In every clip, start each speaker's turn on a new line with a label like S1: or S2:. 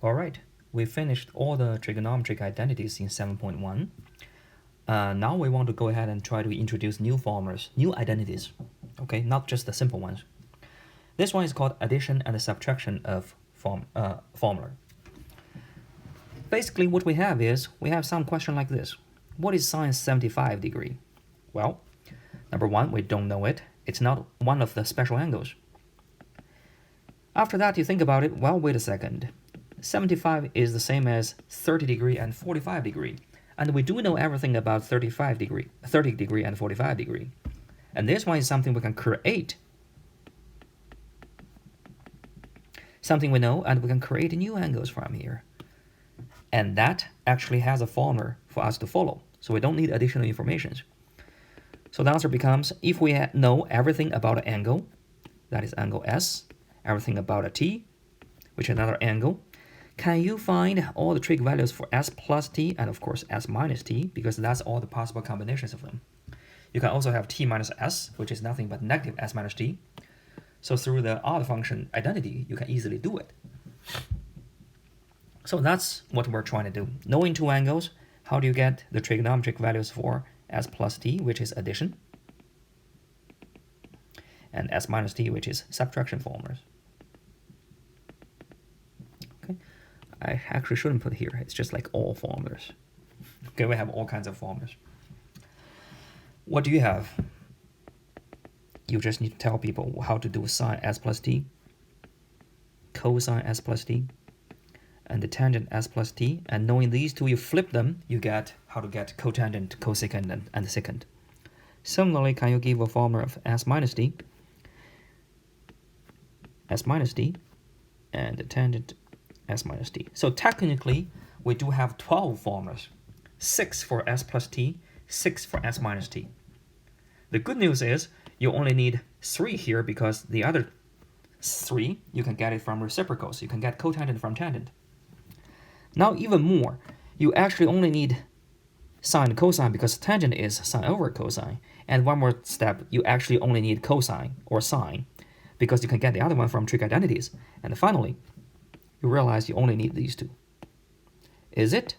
S1: All right, we finished all the trigonometric identities in 7.1. Now we want to go ahead and try to introduce new formulas, new identities, okay, not just the simple ones. This one is called addition and subtraction of formula. Basically, what we have is, we have some question like this. What is sine 75 degree? Well, number one, we don't know it. It's not one of the special angles. After that, you think about it, well, wait a second. 75 is the same as 30 degree and 45 degree. And we do know everything about 30 degree and 45 degree. And this one is something we can create. Something we know, and we can create new angles from here. And that actually has a formula for us to follow. So we don't need additional information. So the answer becomes, if we know everything about an angle, that is angle S, everything about a t, which is another angle, can you find all the trig values for s plus t and of course s minus t, because that's all the possible combinations of them. You can also have t minus s, which is nothing but negative s minus t. So through the odd function identity, you can easily do it. So that's what we're trying to do. Knowing two angles, how do you get the trigonometric values for s plus t, which is addition, and s minus t, which is subtraction formulas. Okay, I actually shouldn't put here. It's just like all formulas. Okay, we have all kinds of formulas. What do you have? You just need to tell people how to do sine s plus t, cosine s plus t, and the tangent s plus t. And knowing these two, you flip them, you get how to get cotangent, cosecant, and secant. Similarly, can you give a formula of s minus t, and the tangent s minus t? So technically, we do have 12 formulas, 6 for s plus t, 6 for s minus t. The good news is you only need 3 here, because the other 3, you can get it from reciprocals. You can get cotangent from tangent. Now even more, you actually only need sine and cosine, because tangent is sine over cosine. And one more step, you actually only need cosine or sine, because you can get the other one from trig identities. And finally, you realize you only need these two. Is it?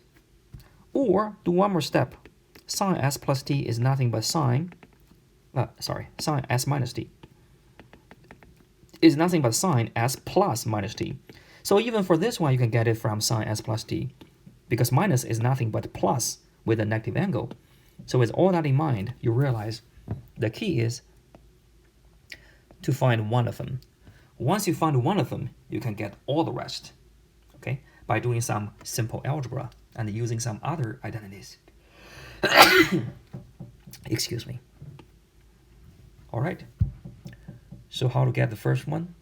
S1: Or do one more step. Sine s plus t is nothing but sine s minus t is nothing but sine s plus minus t. So even for this one, you can get it from sine s plus t, because minus is nothing but plus with a negative angle. So with all that in mind, you realize the key is to find one of them. Once you find one of them, you can get all the rest, okay, by doing some simple algebra and using some other identities. Excuse me. All right. So how to get the first one?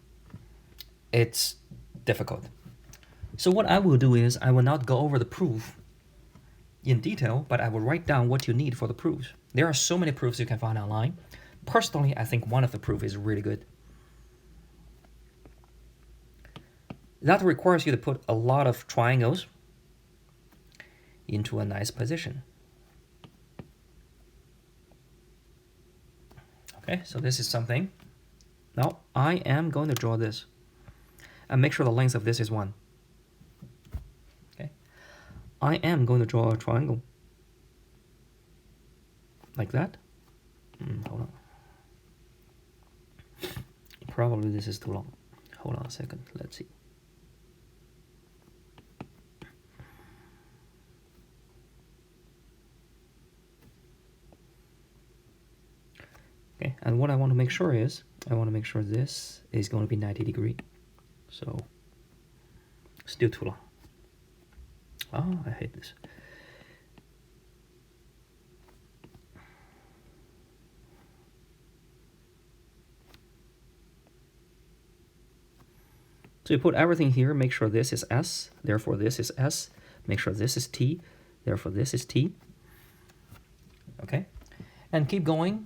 S1: It's difficult. So what I will do is, I will not go over the proof in detail, but I will write down what you need for the proofs. There are so many proofs you can find online. Personally, I think one of the proofs is really good. That requires you to put a lot of triangles into a nice position. Okay, so this is something. Now I am going to draw this and make sure the length of this is 1. Okay, I am going to draw a triangle like that. Hold on. Probably this is too long. Hold on a second. Let's see. Okay, and what I want to make sure is, I want to make sure this is going to be 90 degree. So, still too long. Oh, I hate this. So you put everything here, make sure this is S, therefore this is S, make sure this is T, therefore this is T. Okay, and keep going.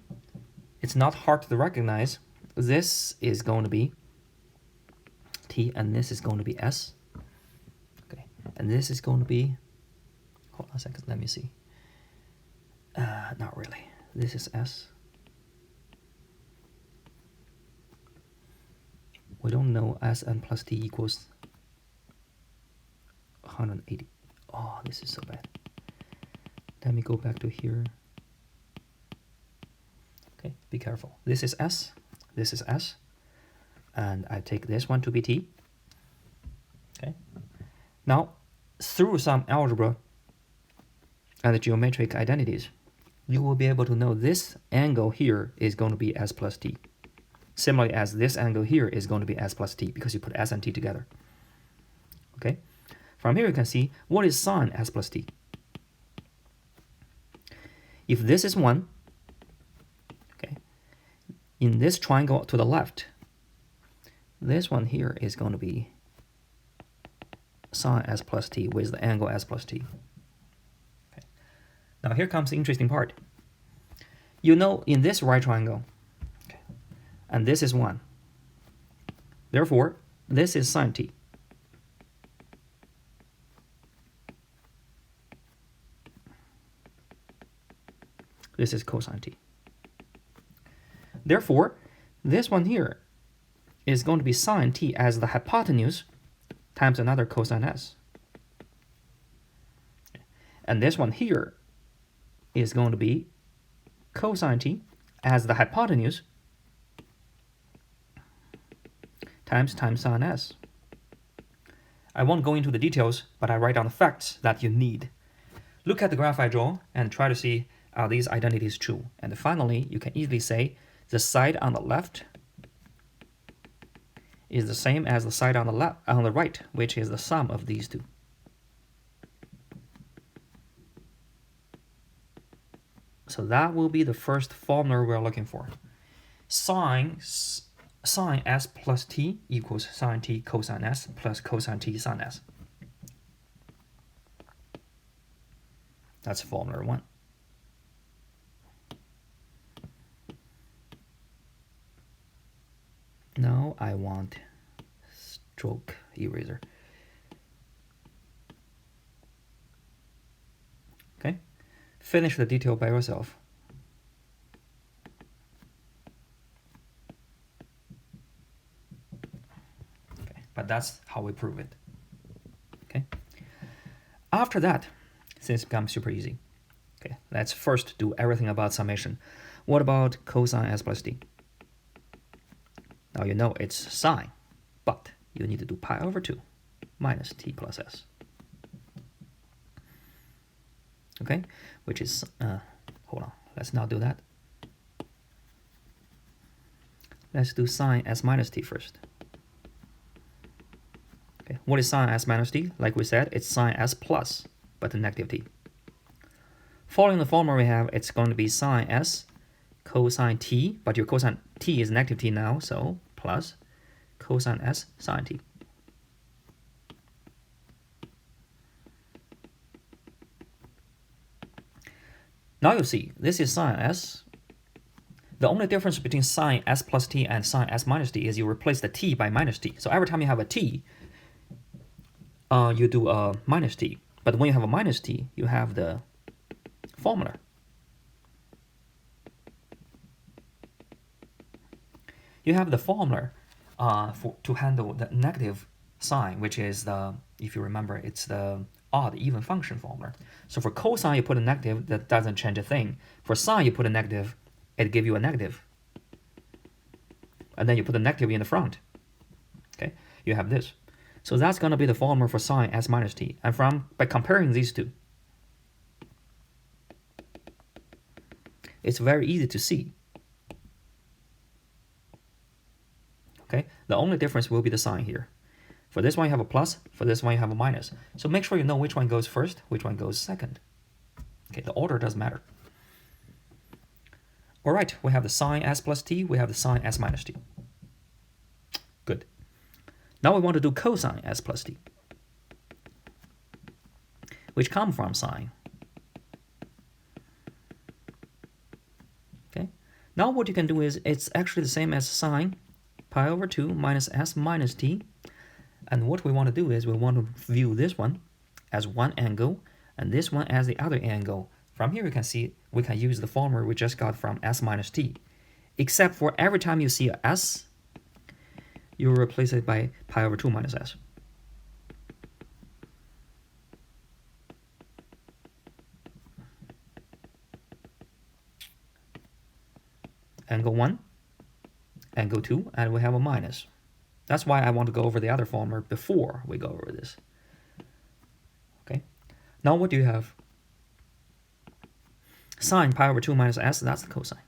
S1: It's not hard to recognize. This is going to be T, and this is going to be S. Okay, and this is going to be, hold on a second, let me see. Not really. This is S. We don't know Sn plus T equals 180. Oh, this is so bad. Let me go back to here. Okay, be careful. This is S, this is S, and I take this one to be T. Okay. Now, through some algebra and geometric identities, you will be able to know this angle here is going to be S plus T. Similarly as this angle here is going to be S plus T because you put S and T together. Okay. From here you can see what is sine S plus T. If this is 1, okay, in this triangle to the left, this one here is going to be sine S plus T with the angle S plus T. Okay. Now here comes the interesting part. You know in this right triangle, okay, and this is 1. Therefore, this is sine T. This is cosine T. Therefore, this one here is going to be sine T as the hypotenuse times another cosine S. And this one here is going to be cosine T as the hypotenuse times sine S. I won't go into the details, but I write down the facts that you need. Look at the graph I draw and try to see are these identities true. And finally, you can easily say the side on the left is the same as the side on the right, which is the sum of these two. So that will be the first formula we're looking for. Sine S plus T equals sine T cosine S plus cosine T sine S. That's formula 1. Now I want stroke eraser. Okay, finish the detail by yourself. Okay, but that's how we prove it. Okay, after that, things become super easy. Okay, let's first do everything about summation. What about cosine S plus T? Now you know it's sine, but you need to do pi over 2 minus T plus S. Okay, which is, hold on, let's not do that. Let's do sine S minus T first. Okay, what is sine S minus T? Like we said, it's sine S plus, but the negative T. Following the formula we have, it's going to be sine S cosine T, but your cosine T is negative T now, so plus cosine S sine T. Now you see, this is sine S. The only difference between sine S plus T and sine S minus T is you replace the T by minus T. So every time you have a T, you do a minus T. But when you have a minus T, you have the formula. You have the formula to handle the negative sign, which is the, if you remember, it's the odd even function formula. So for cosine, you put a negative, that doesn't change a thing. For sine, you put a negative, it gives you a negative. And then you put a negative in the front. Okay, you have this. So that's going to be the formula for sine S minus T. And by comparing these two, it's very easy to see. Okay, the only difference will be the sign here. For this one you have a plus, for this one you have a minus. So make sure you know which one goes first, which one goes second. Okay, the order doesn't matter. All right, we have the sine S plus T, we have the sine S minus T. Good. Now we want to do cosine S plus T, which come from sine. Okay, now what you can do is, it's actually the same as sine pi over 2 minus S minus T. And what we want to do is we want to view this one as one angle and this one as the other angle. From here you can see we can use the formula we just got from S minus T. Except for every time you see a S, you replace it by pi over 2 minus S. angle 1, angle 2, and we have a minus. That's why I want to go over the other formula before we go over this. Okay. Now what do you have? Sine pi over 2 minus s, that's the cosine.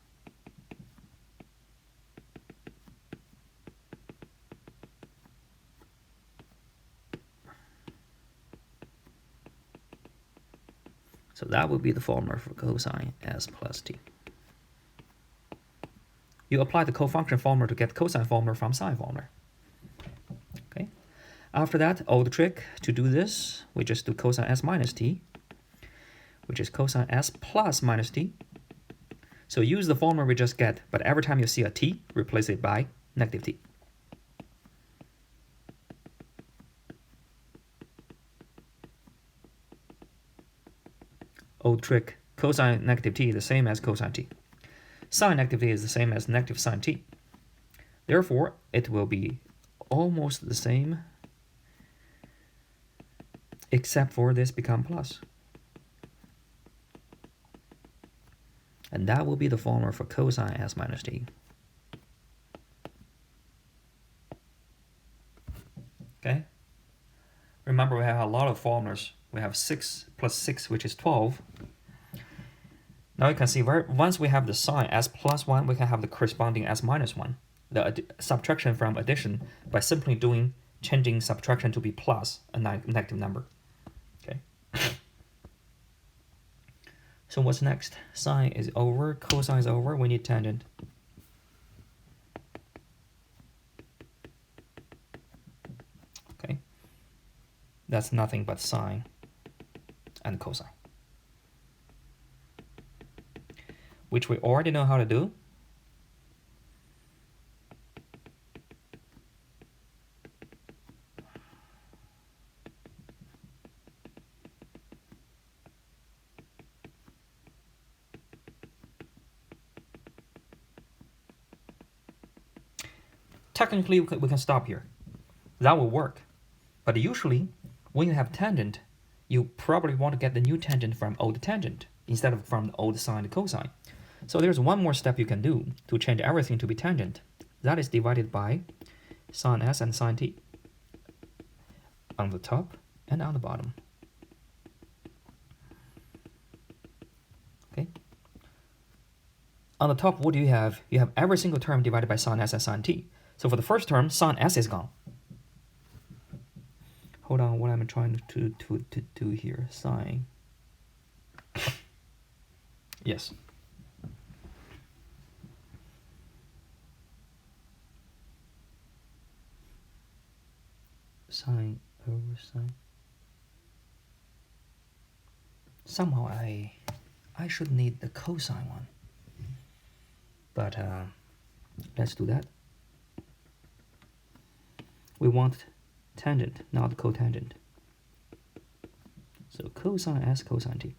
S1: So that would be the formula for cosine s plus t. You apply the cofunction formula to get cosine formula from sine formula. Okay. After that, old trick to do this, we just do cosine s minus t, which is cosine s plus minus t. So use the formula we just get, but every time you see a t, replace it by negative t. Old trick, cosine negative t is the same as cosine t. Sine negative t is the same as negative sine t. Therefore, it will be almost the same, except for this become plus. And that will be the formula for cosine s minus t. Okay? Remember, we have a lot of formulas. We have 6 plus 6, which is 12. Now you can see once we have the sine s plus 1, we can have the corresponding s minus 1. The subtraction from addition by simply changing subtraction to be plus a negative number. Okay. So what's next? Sine is over, cosine is over, we need tangent. Okay. That's nothing but sine and cosine, which we already know how to do. Technically, we can stop here. That will work. But usually, when you have tangent, you probably want to get the new tangent from old tangent instead of from the old sine to cosine. So there's one more step you can do to change everything to be tangent. That is divided by sine s and sine t on the top and on the bottom. Okay. On the top, what do you have? You have every single term divided by sine s and sine t. So for the first term, sine s is gone. Hold on, what I'm trying to do here, sine. Yes. Sine over sine. Somehow I should need the cosine one. But let's do that. We want tangent, not cotangent. So cosine s cosine t.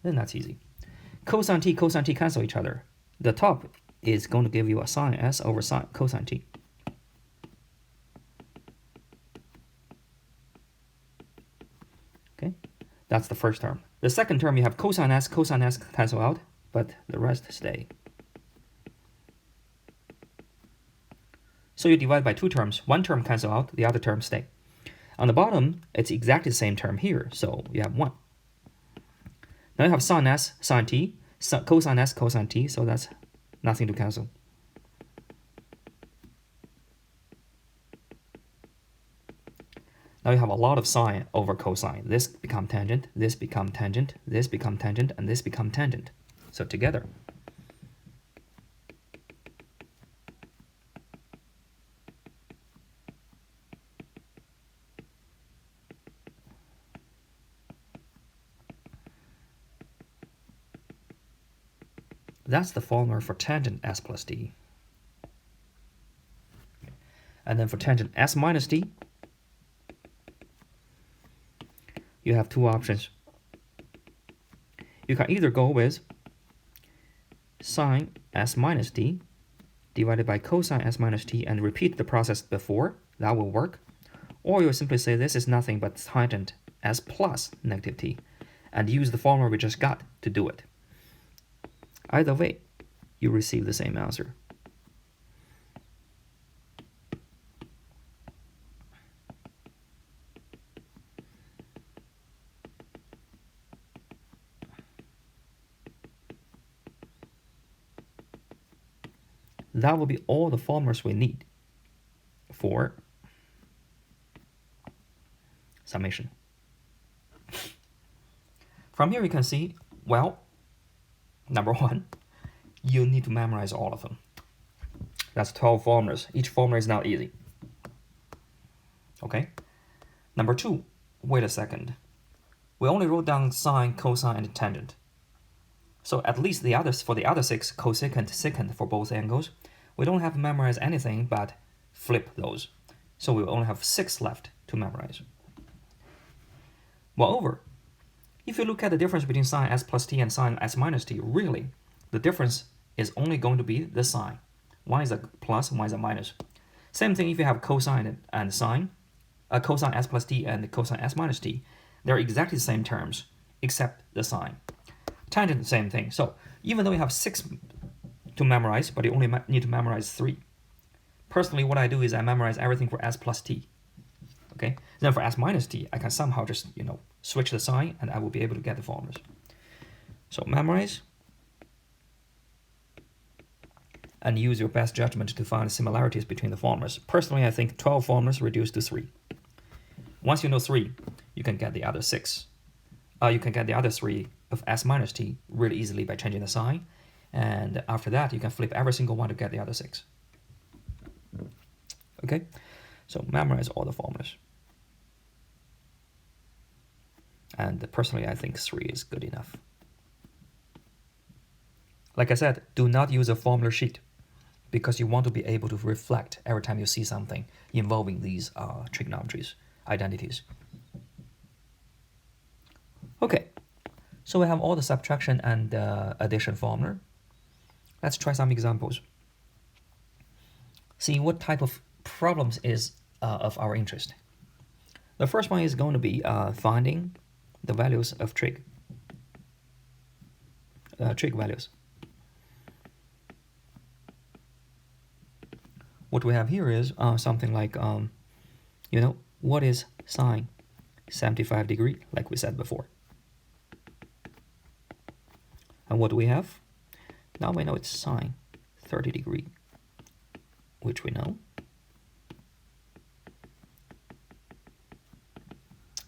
S1: Then that's easy. Cosine t cancel each other. The top is going to give you a sine s over sine cosine t. Okay, that's the first term. The second term, you have cosine s cancel out, but the rest stay. So you divide by two terms. One term cancel out, the other term stay. On the bottom, it's exactly the same term here, so you have 1. Now you have sine s, sine t, cosine s, cosine t, so that's nothing to cancel. Now you have a lot of sine over cosine. This become tangent, this become tangent, this become tangent, and this become tangent. So together. That's the formula for tangent s plus t. And then for tangent s minus t, you have two options. You can either go with sine s minus t divided by cosine s minus t and repeat the process before. That will work. Or you simply say this is nothing but tangent s plus negative t and use the formula we just got to do it. Either way, you receive the same answer. That will be all the formulas we need for summation. From here you can see, well, number one, you need to memorize all of them. That's 12 formulas. Each formula is not easy. Okay? Number two, wait a second. We only wrote down sine, cosine, and tangent. So at least the others, for the other 6, cosecant, secant for both angles, we don't have to memorize anything but flip those. So we only have 6 left to memorize. Moreover, if you look at the difference between sine s plus t and sine s minus t, really, the difference is only going to be the sign. One is a plus, one is a minus. Same thing if you have cosine and sine, cosine s plus t and cosine s minus t. They're exactly the same terms, except the sign. Tangent, same thing. So even though you have 6 to memorize, but you only need to memorize 3. Personally, what I do is I memorize everything for s plus t. Okay? Then for s minus t, I can somehow just, switch the sign, and I will be able to get the formulas. So memorize, and use your best judgment to find similarities between the formulas. Personally, I think 12 formulas reduced to 3. Once you know 3, you can get the other 6. You can get the other 3 of s minus t really easily by changing the sign. And after that, you can flip every single one to get the other 6. Okay? So memorize all the formulas. And personally, I think 3 is good enough. Like I said, do not use a formula sheet because you want to be able to reflect every time you see something involving these trigonometries, identities. Okay, so we have all the subtraction and addition formula. Let's try some examples. See what type of problems is of our interest. The first one is going to be finding the values of trig. Trig values. What we have here is something like, what is sine 75 degree, like we said before. And what do we have? Now we know it's sine 30 degree, which we know.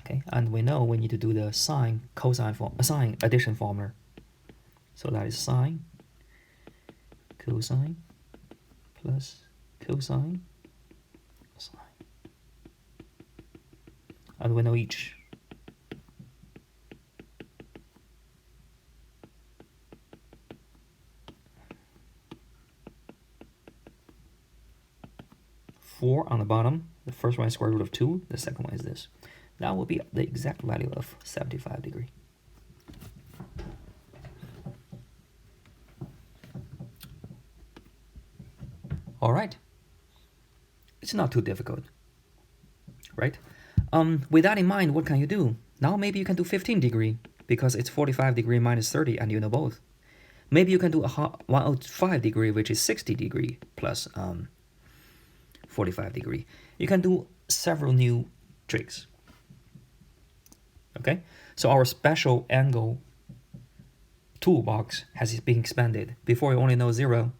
S1: Okay, and we know we need to do the sine addition formula. So that is sine cosine plus cosine sine. And we know each. Four on the bottom. The first one is square root of 2. The second one is this. That will be the exact value of 75 degree. All right. It's not too difficult, right? With that in mind, what can you do? Now maybe you can do 15 degree because it's 45 degree minus 30 and you know both. Maybe you can do 105 degree, which is 60 degree plus 45 degree. You can do several new tricks. Okay, so our special angle toolbox has been expanded. Before we only know 0,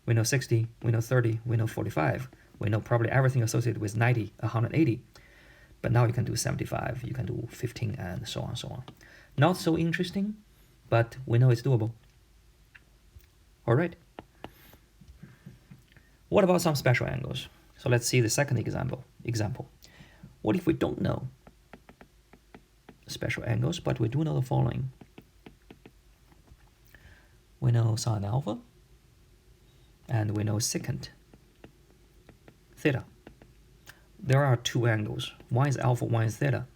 S1: we know 60, we know 30, we know 45. We know probably everything associated with 90, 180. But now you can do 75, you can do 15, and so on, so on. Not so interesting, but we know it's doable. All right. What about some special angles? So let's see the second example. What if we don't know special angles, but we do know the following? We know sine alpha, and we know secant theta. There are 2 angles. One is alpha, one is theta.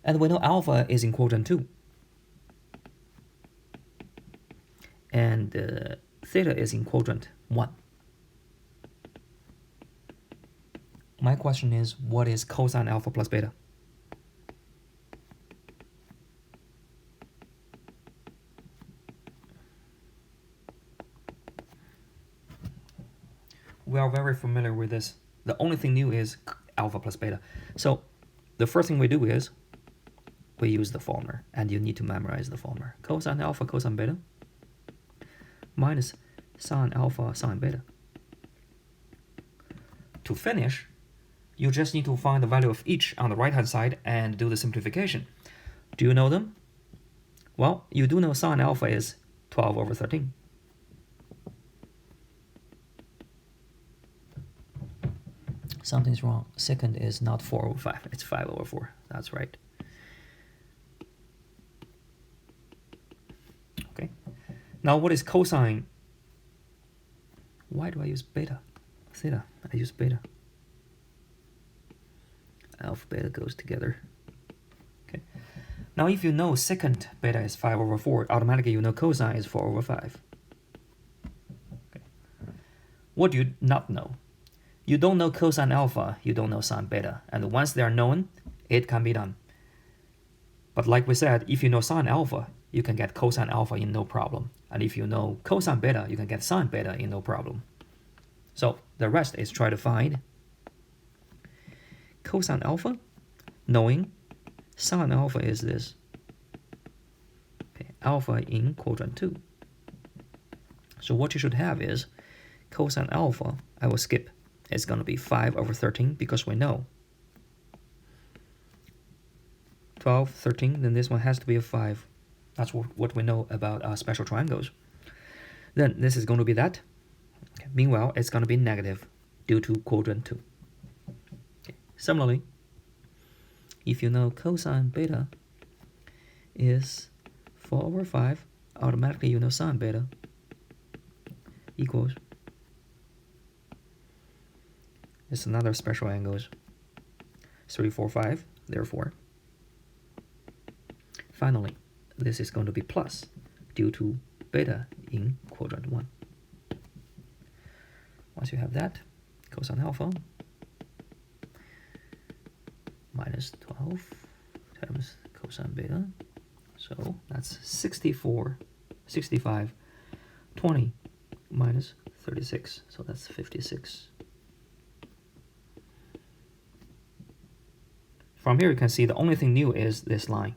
S1: And we know alpha is in quotient 2. And theta is in quotient 1. My question is, what is cosine alpha plus beta? we are very familiar with this. The only thing new is alpha plus beta. So the first thing we do is we use the formula, and you need to memorize the formula. Cosine alpha, cosine beta, minus sine alpha, sine beta. To finish, you just need to find the value of each on the right-hand side and do the simplification. Do you know them? Well, you do know sine alpha is 12 over 13. Something's wrong. Second is not 4 over 5. It's 5 over 4. That's right. Okay. Now what is cosine? Why do I use beta? Theta. I use beta. Alpha beta goes together. Okay. Now if you know secant beta is 5 over 4, automatically you know cosine is 4 over 5. Okay. What do you not know? You don't know cosine alpha, you don't know sine beta. And once they are known, it can be done. But like we said, if you know sine alpha, you can get cosine alpha in no problem. And if you know cosine beta, you can get sine beta in no problem. So the rest is try to find cosine alpha, knowing sine alpha is this. Okay, alpha in quadrant 2. So what you should have is cosine alpha, I will skip. It's going to be 5 over 13 because we know 12, 13, then this one has to be a 5. That's what we know about special triangles. Then this is going to be that. Okay. Meanwhile, it's going to be negative due to quadrant 2. Okay. Similarly, if you know cosine beta is 4 over 5, automatically you know sine beta equals, it's another special angles, 3, 4, 5, therefore. Finally, this is going to be plus due to beta in quadrant 1. Once you have that, cosine alpha minus 12 times cosine beta. So that's 64, 65, 20 minus 36. So that's 56. From here, you can see the only thing new is this line.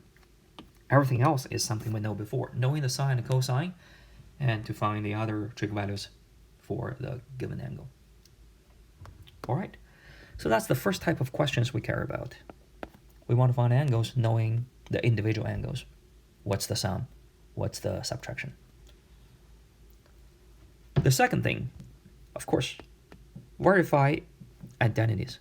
S1: Everything else is something we know before, knowing the sine and cosine, and to find the other trig values for the given angle. All right, so that's the first type of questions we care about. We want to find angles knowing the individual angles. What's the sum? What's the subtraction? The second thing, of course, verify identities.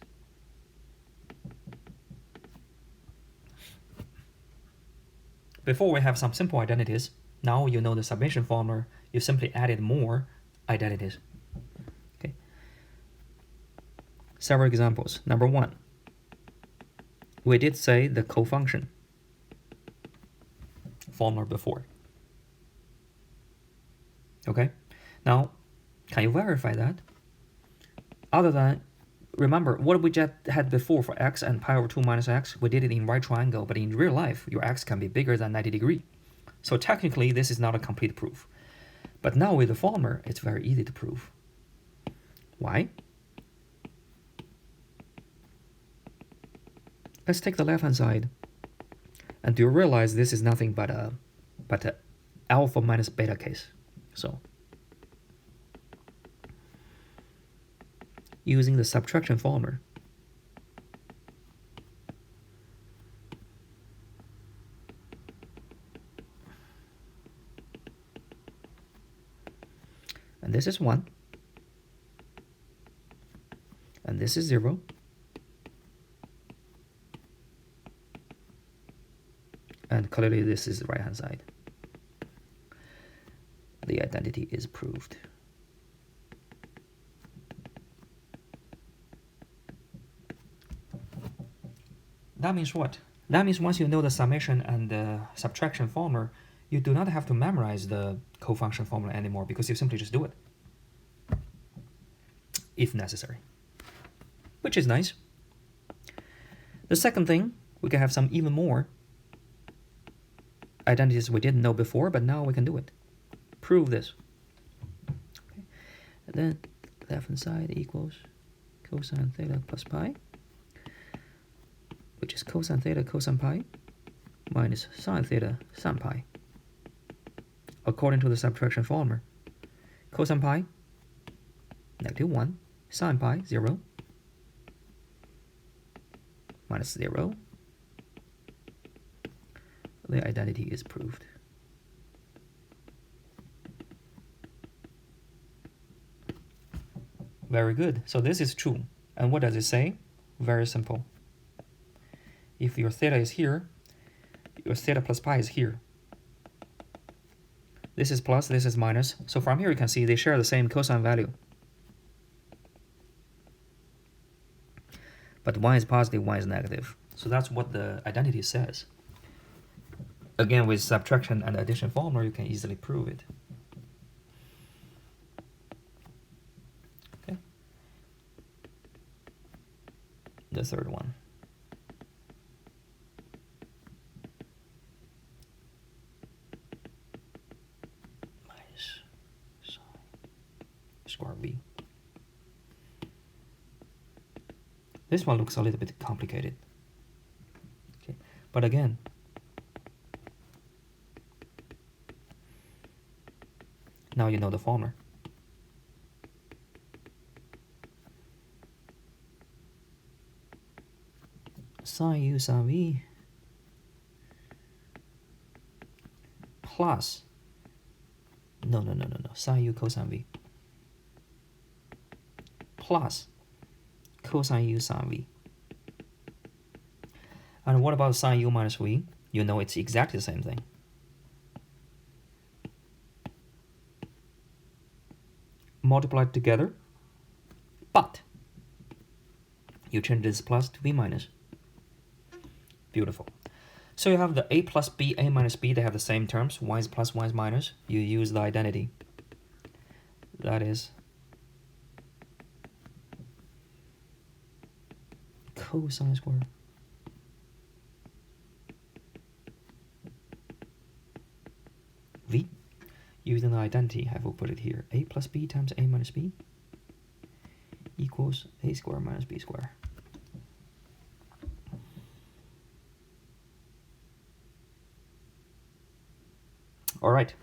S1: Before we have some simple identities, now you know the summation formula, you simply added more identities. Okay. Several examples. Number 1, we did say the cofunction formula before. Okay. Now, can you verify that? Other than, remember, what we just had before for x and pi over 2 minus x, we did it in right triangle, but in real life, your x can be bigger than 90 degrees. So technically, this is not a complete proof. But now with the formula, it's very easy to prove. Why? Let's take the left-hand side. And do you realize this is nothing but a alpha minus beta case? So using the subtraction formula, and this is 1, and this is 0, and clearly this is the right hand side. The identity is proved. That means what? That means once you know the summation and the subtraction formula, you do not have to memorize the cofunction formula anymore because you simply just do it, if necessary, which is nice. The second thing, we can have some even more identities we didn't know before, but now we can do it. Prove this. Okay. And then left-hand side equals cosine theta plus pi, which is cosine theta cosine pi minus sine theta sine pi. According to the subtraction formula, cosine pi, -1, sine pi, 0, minus 0. The identity is proved. Very good. So this is true. And what does it say? Very simple. If your theta is here, your theta plus pi is here. This is plus, this is minus. So from here you can see they share the same cosine value. But one is positive, one is negative. So that's what the identity says. Again, with subtraction and addition formula, you can easily prove it. Okay. The third one. Minus sine square v. This one looks a little bit complicated. Okay, but again, now you know the formula. Sine u sine v plus no, sine u cosine v plus cosine u sine v. And what about sine u minus v? You know it's exactly the same thing. Multiplied together, but you change this plus to b minus. Beautiful. So you have the a plus b, a minus b, they have the same terms. One is plus, one is minus. You use the identity. That is cosine square v. Using the identity, I will put it here. A plus b times a minus b equals a square minus b square. All right.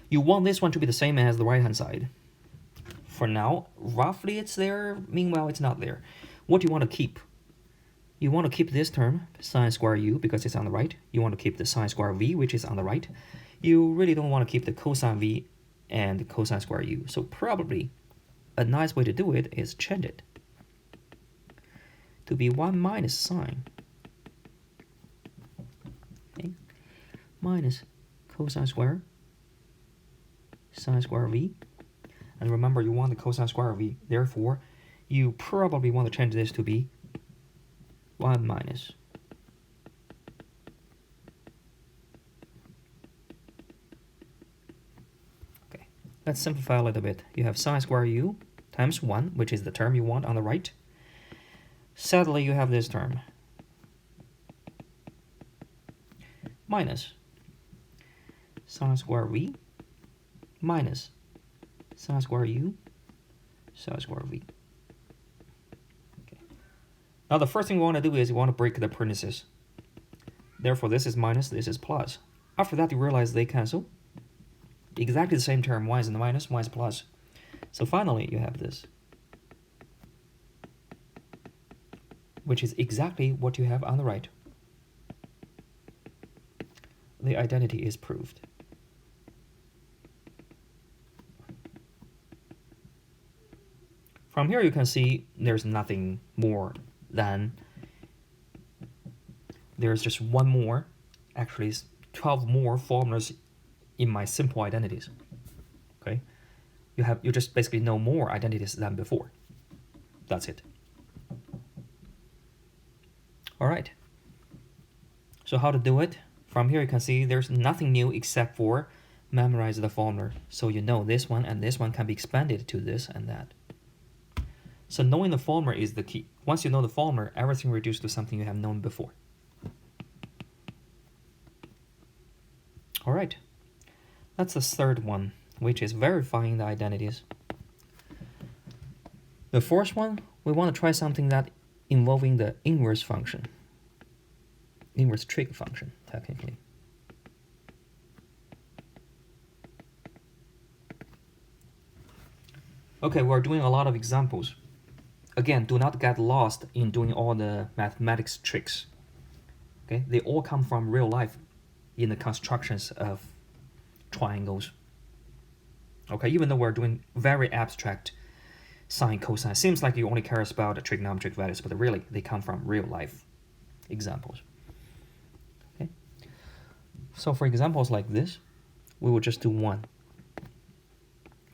S1: You want this one to be the same as the right-hand side. For now, roughly it's there. Meanwhile, it's not there. What do you want to keep? You want to keep this term, sine square u, because it's on the right. You want to keep the sine square v, which is on the right. You really don't want to keep the cosine v and cosine square u. So probably a nice way to do it is change it to be 1 minus sine, okay, minus cosine square sine square v. And remember, you want the cosine square v. Therefore, you probably want to change this to be 1 minus . Okay, let's simplify a little bit. You have sine square u times 1, which is the term you want on the right. Sadly, you have this term minus sine square v minus sine square u sine square v. Okay. Now the first thing we want to do is we want to break the parentheses. Therefore, this is minus, this is plus. After that, you realize they cancel. Exactly the same term. One is in the minus, one is plus. So finally, you have this, which is exactly what you have on the right. The identity is proved. From here, you can see there's nothing more than, there's just one more, actually 12 more formulas in my simple identities. Okay, you just basically know more identities than before. That's it. All right. So how to do it? From here, you can see there's nothing new except for memorize the formula. So you know this one and this one can be expanded to this and that. So knowing the formula is the key. Once you know the formula, everything reduces to something you have known before. All right. That's the third one, which is verifying the identities. The first one, we want to try something that involving the inverse function. Inverse trig function, technically. Okay, we're doing a lot of examples. Again, do not get lost in doing all the mathematics tricks. Okay, they all come from real life in the constructions of triangles. Okay, even though we're doing very abstract sine, cosine, seems like you only care about the trigonometric values, but really they come from real life examples. Okay, so for examples like this, we will just do one.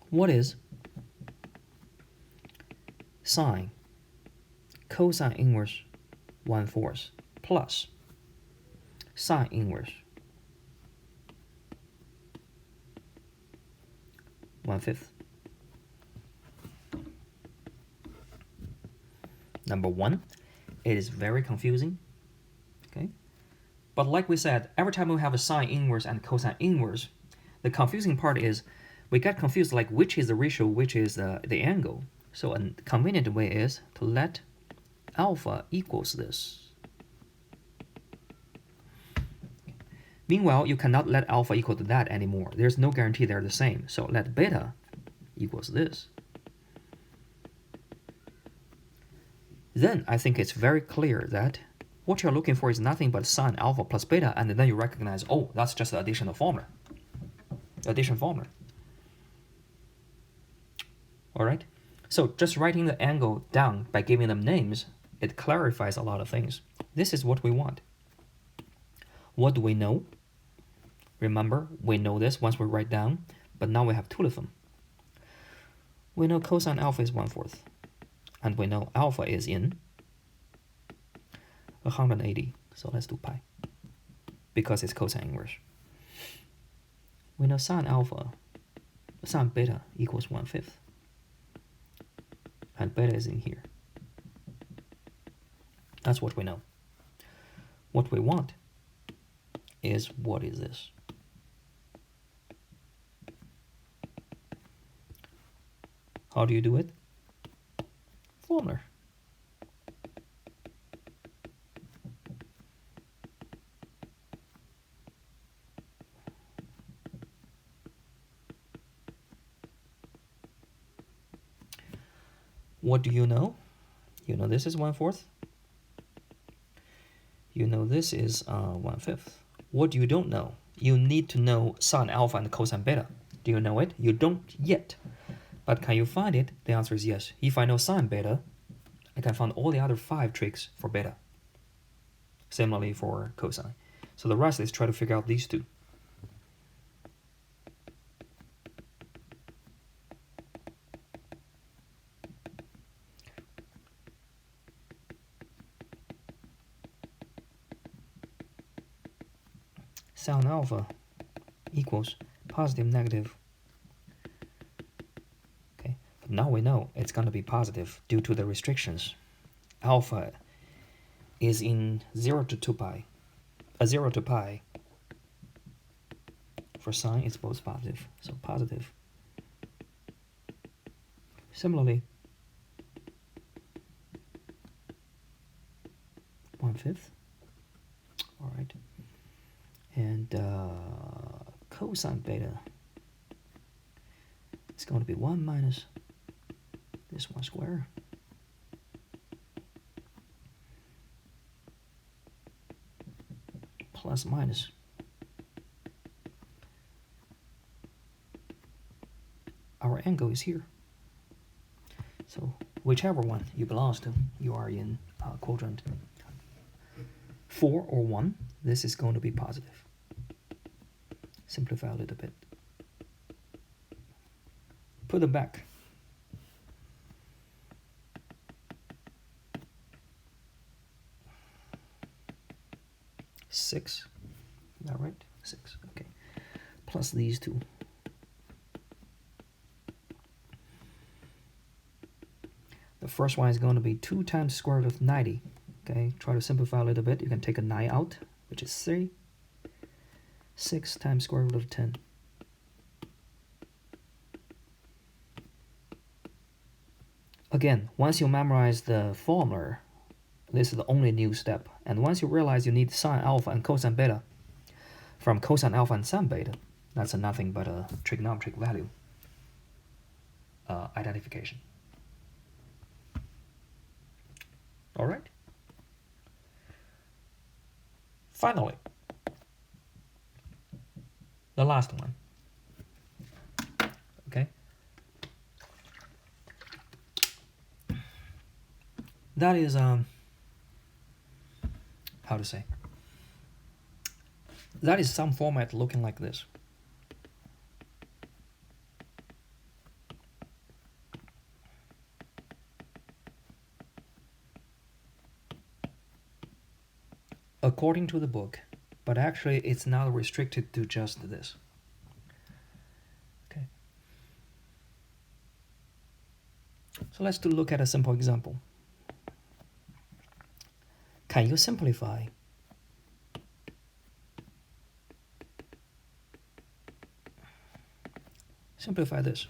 S1: What is sine cosine inverse 1/4 plus sine inverse 1/5? Number one, it is very confusing. Okay, but like we said, every time we have a sine inverse and cosine inverse, the confusing part is we get confused like which is the ratio, which is the angle. So a convenient way is to let alpha equals this. Meanwhile, you cannot let alpha equal to that anymore. There's no guarantee they're the same. So let beta equals this. Then I think it's very clear that what you're looking for is nothing but sine alpha plus beta, and then you recognize, oh, that's just the additional formula. Addition formula. All right? So just writing the angle down by giving them names, it clarifies a lot of things. This is what we want. What do we know? Remember, we know this once we write down, but now we have two of them. We know cosine alpha is 1/4, and we know alpha is in 180. So let's do pi, because it's cosine inverse. We know sine beta equals 1/5. And beta is in here. That's what we know. What we want is, what is this? How do you do it? Formula. What do you know? You know this is 1/4. You know this is 1/5. What you don't know? You need to know sine alpha and cosine beta. Do you know it? You don't yet. But can you find it? The answer is yes. If I know sine beta, I can find all the other 5 tricks for beta. Similarly for cosine. So the rest is try to figure out these two. Sine alpha equals positive, negative. Okay, but now we know it's going to be positive due to the restrictions. Alpha is in 0 to 2 pi. 0 to pi. For sine, it's both positive, so positive. Similarly, 1/5. All right. And cosine beta is going to be 1 minus this 1 square. Plus minus. Our angle is here. So whichever one you belong to, you are in quadrant 4 or 1, this is going to be positive. Simplify a little bit. Put them back. 6. Is that right? 6. Okay. Plus these two. The first one is going to be 2 times square root of 90. Okay, try to simplify a little bit. You can take a 9 out, which is 3. 6 times square root of 10. again, once you memorize the formula, this is the only new step. And once you realize you need sine alpha and cosine beta from cosine alpha and sine beta, that's nothing but a trigonometric value identification. All right. Finally, the last one. Okay. That is how to say? That is some format looking like this. According to the book, but actually it's not restricted to just this. Okay. So let's look at a simple example. Can you simplify this?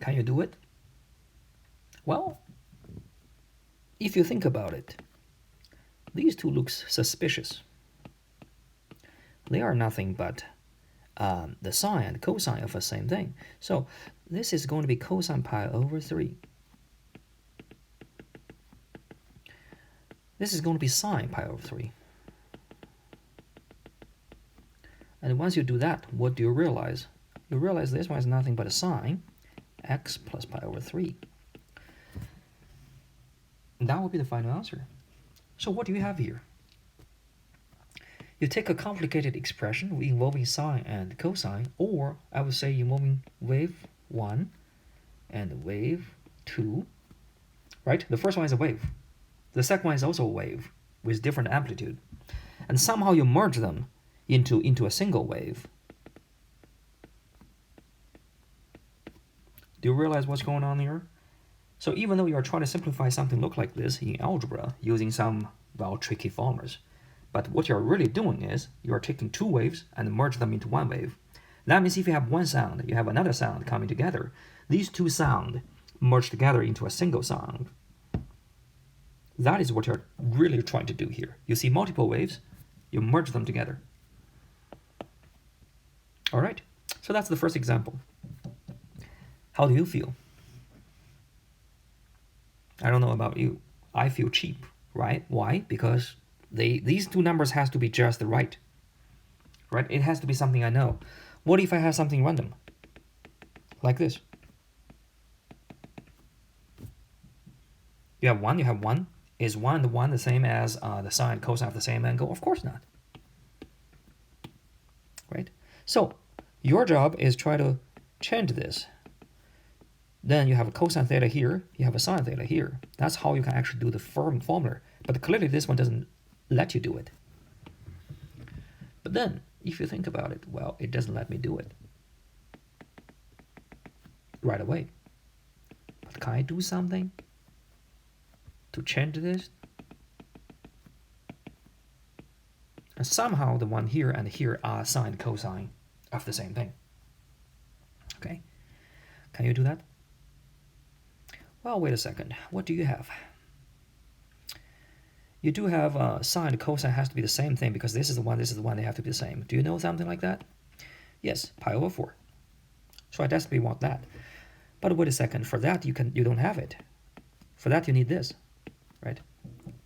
S1: Can you do it? Well, if you think about it, these two look suspicious. They are nothing but the sine and cosine of the same thing. So this is going to be cosine pi over 3. This is going to be sine pi over 3. And once you do that, what do you realize? You realize this one is nothing but a sine x plus pi over 3. And that will be the final answer. So what do you have here? You take a complicated expression involving sine and cosine, or I would say involving wave 1 and wave 2, right? The first one is a wave. The second one is also a wave with different amplitude. And somehow you merge them into a single wave. Do you realize what's going on here? So even though you are trying to simplify something look like this in algebra using some, well, tricky formulas, but what you're really doing is you are taking two waves and merge them into one wave. That means if you have one sound, you have another sound coming together. These two sounds merge together into a single sound. That is what you're really trying to do here. You see multiple waves, you merge them together. All right, so that's the first example. How do you feel? I don't know about you. I feel cheap, right? Why? Because these two numbers has to be just right. Right? It has to be something I know. What if I have something random? Like this. You have one. Is 1 and 1 the same as the sine and cosine of the same angle? Of course not. Right? So your job is try to change this. Then you have a cosine theta here, you have a sine theta here. That's how you can actually do the formula. But clearly this one doesn't let you do it. But then, if you think about it, well, it doesn't let me do it right away. But can I do something to change this? And somehow the one here and here are sine and cosine of the same thing. Okay? Can you do that? Well, wait a second. What do you have? You do have sine and cosine has to be the same thing because this is the one, they have to be the same. Do you know something like that? Yes, pi over 4. So I desperately want that. But wait a second, for that you don't have it. For that you need this, right?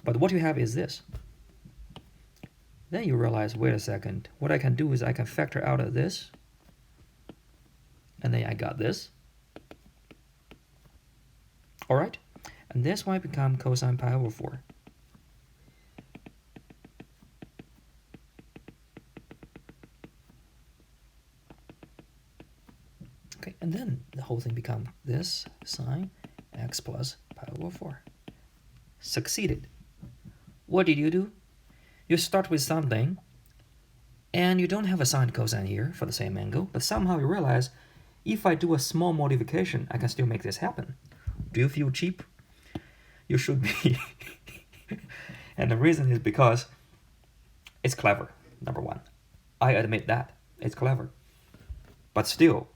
S1: But what you have is this. Then you realize, wait a second, what I can do is I can factor out of this, and then I got this. All right, and this might become cosine pi over 4. Okay, and then the whole thing becomes this sine x plus pi over 4. Succeeded. What did you do? You start with something, and you don't have a sine and cosine here for the same angle, but somehow you realize, if I do a small modification, I can still make this happen. Do you feel cheap? You should be. And the reason is because it's clever, number one. I admit that. It's clever. But still,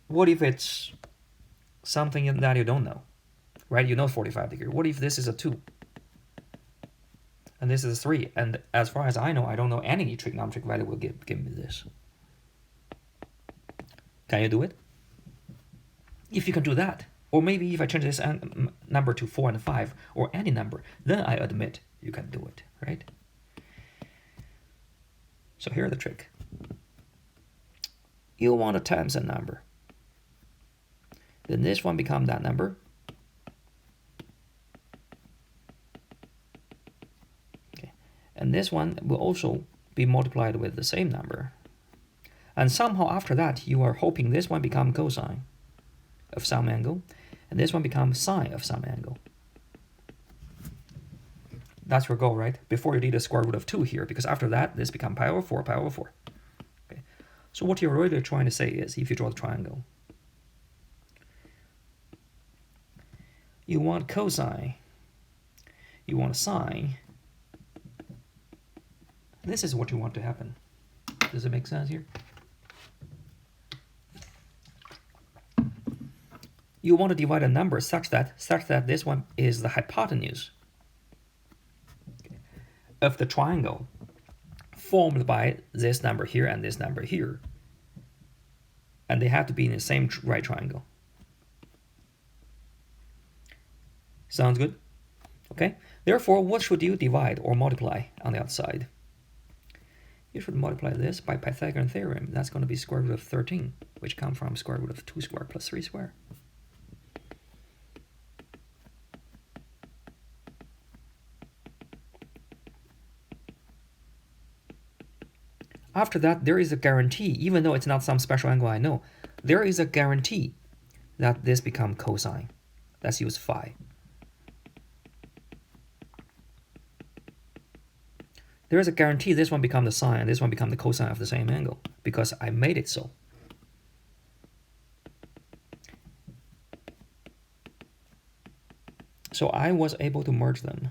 S1: what if it's something that you don't know? Right? You know 45 degrees. What if this is a 2? And this is a 3? And as far as I know, I don't know any trigonometric value will give me this. Can you do it? If you can do that, or maybe if I change this number to 4 and 5, or any number, then I admit you can do it, right? So here's the trick. You want to times a number. Then this one becomes that number. Okay. And this one will also be multiplied with the same number. And somehow after that, you are hoping this one becomes cosine of some angle, and this one becomes sine of some angle. That's your goal, right? Before you need a square root of 2 here, because after that, this becomes pi over 4, pi over 4. Okay. So what you're really trying to say is, if you draw the triangle, you want cosine, you want sine. This is what you want to happen. Does it make sense here? You want to divide a number such that this one is the hypotenuse of the triangle formed by this number here and this number here. And they have to be in the same right triangle. Sounds good? Okay. Therefore, what should you divide or multiply on the outside? You should multiply this by Pythagorean Theorem. That's going to be square root of 13, which comes from square root of 2 squared plus 3 squared. After that, there is a guarantee, even though it's not some special angle I know, there is a guarantee that this becomes cosine. Let's use phi. There is a guarantee this one becomes the sine and this one becomes the cosine of the same angle, because I made it so. So I was able to merge them.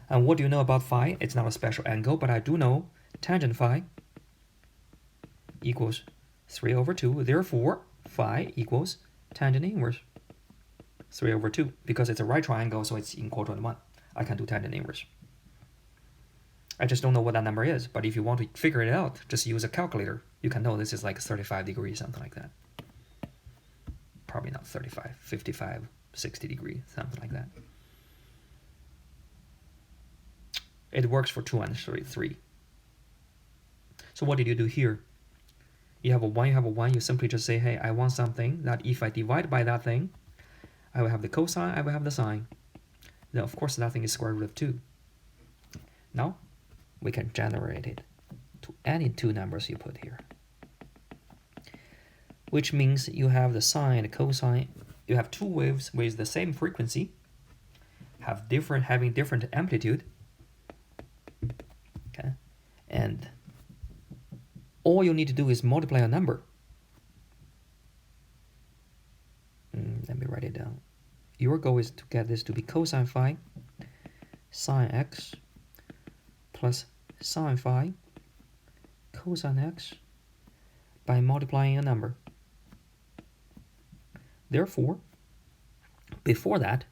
S1: And what do you know about phi? It's not a special angle, but I do know tangent phi equals 3 over 2. Therefore, phi equals tangent inverse 3 over 2. Because it's a right triangle, so it's in quadrant 1. I can do tangent inverse. I just don't know what that number is, but if you want to figure it out, just use a calculator. You can know this is like 35 degrees, something like that. Probably not 35, 55, 60 degrees, something like that. It works for 2 and 3. So what did you do here? You have a 1, you simply just say, hey, I want something that if I divide by that thing, I will have the cosine, I will have the sine. Then of course that thing is square root of 2. Now, we can generate it to any two numbers you put here. Which means you have the sine and the cosine. You have two waves with the same frequency, having different amplitude. Okay, and all you need to do is multiply a number. Let me write it down. Your goal is to get this to be cosine phi sine x plus sine phi cosine x by multiplying a number. Therefore, before that,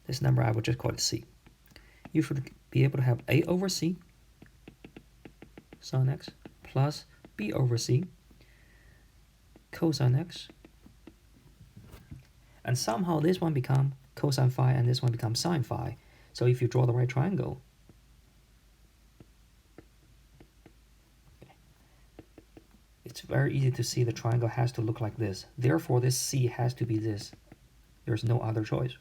S1: this number I would just call it c. You should be able to have a over c sine x plus b over c cosine x. And somehow this one becomes cosine phi and this one becomes sine phi. So if you draw the right triangle, it's very easy to see the triangle has to look like this. Therefore, this C has to be this. There's no other choice.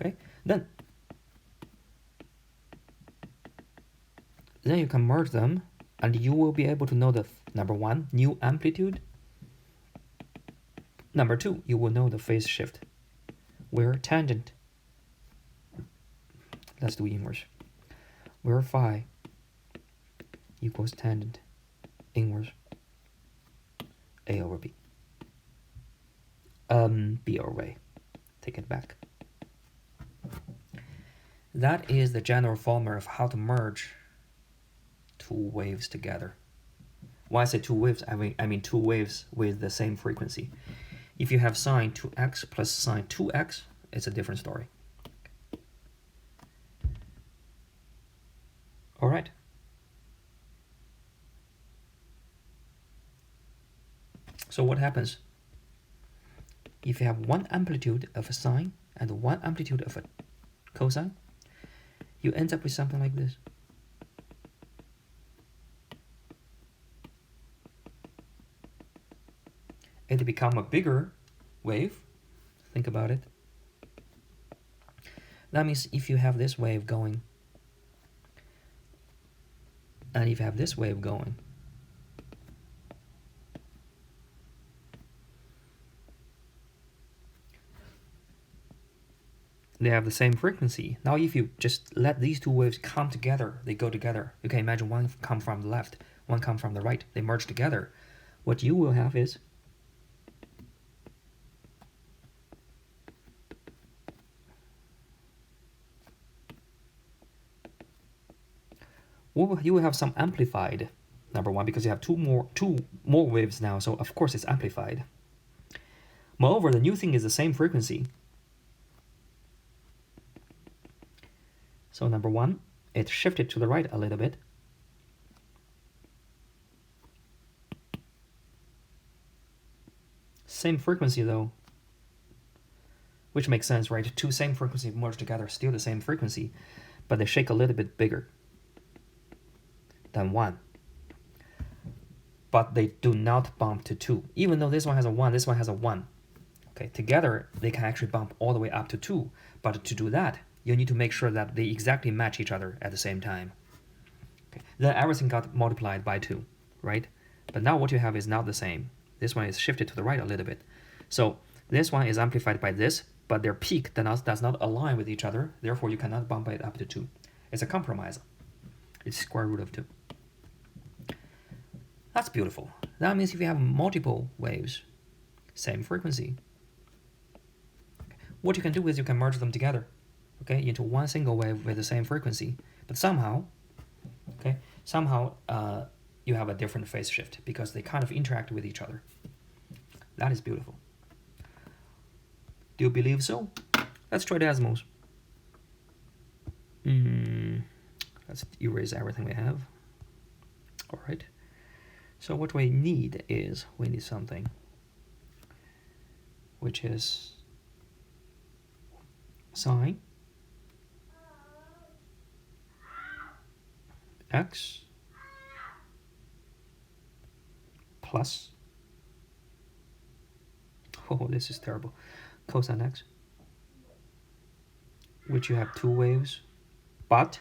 S1: Okay, then you can merge them, and you will be able to know the number one, new amplitude. Number two, you will know the phase shift, where tangent, let's do inverse. where phi equals tangent inverse A over B. B over A. Take it back. That is the general formula of how to merge two waves together. When I say two waves, I mean two waves with the same frequency. If you have sine 2x plus sine 2x, it's a different story. All right. So what happens? If you have one amplitude of a sine and one amplitude of a cosine, you end up with something like this. It becomes a bigger wave. Think about it. That means if you have this wave going, and if you have this wave going, they have the same frequency. Now if you just let these two waves come together, they go together. You can imagine one come from the left, one come from the right. They merge together. What you will have is you will have some amplified, number one, because you have two more waves now, so of course it's amplified. Moreover, the new thing is the same frequency. So number one, it shifted to the right a little bit. Same frequency though, which makes sense, right? Two same frequencies merged together, still the same frequency, but they shake a little bit bigger than one. But they do not bump to 2. Even though this one has a 1, this one has a 1. Okay, together they can actually bump all the way up to 2. But to do that, you need to make sure that they exactly match each other at the same time. Okay, then everything got multiplied by 2, right? But now what you have is not the same. This one is shifted to the right a little bit. So this one is amplified by this, but their peak does not align with each other. Therefore, you cannot bump it up to 2. It's a compromise. It's square root of 2. That's beautiful. That means if you have multiple waves, same frequency, what you can do is you can merge them together, okay, into one single wave with the same frequency. But somehow, you have a different phase shift because they kind of interact with each other. That is beautiful. Do you believe so? Let's try Desmos. Let's erase everything we have. All right. So what we need is, we need something which is sine x plus, oh, this is terrible, cosine x, which you have two waves, but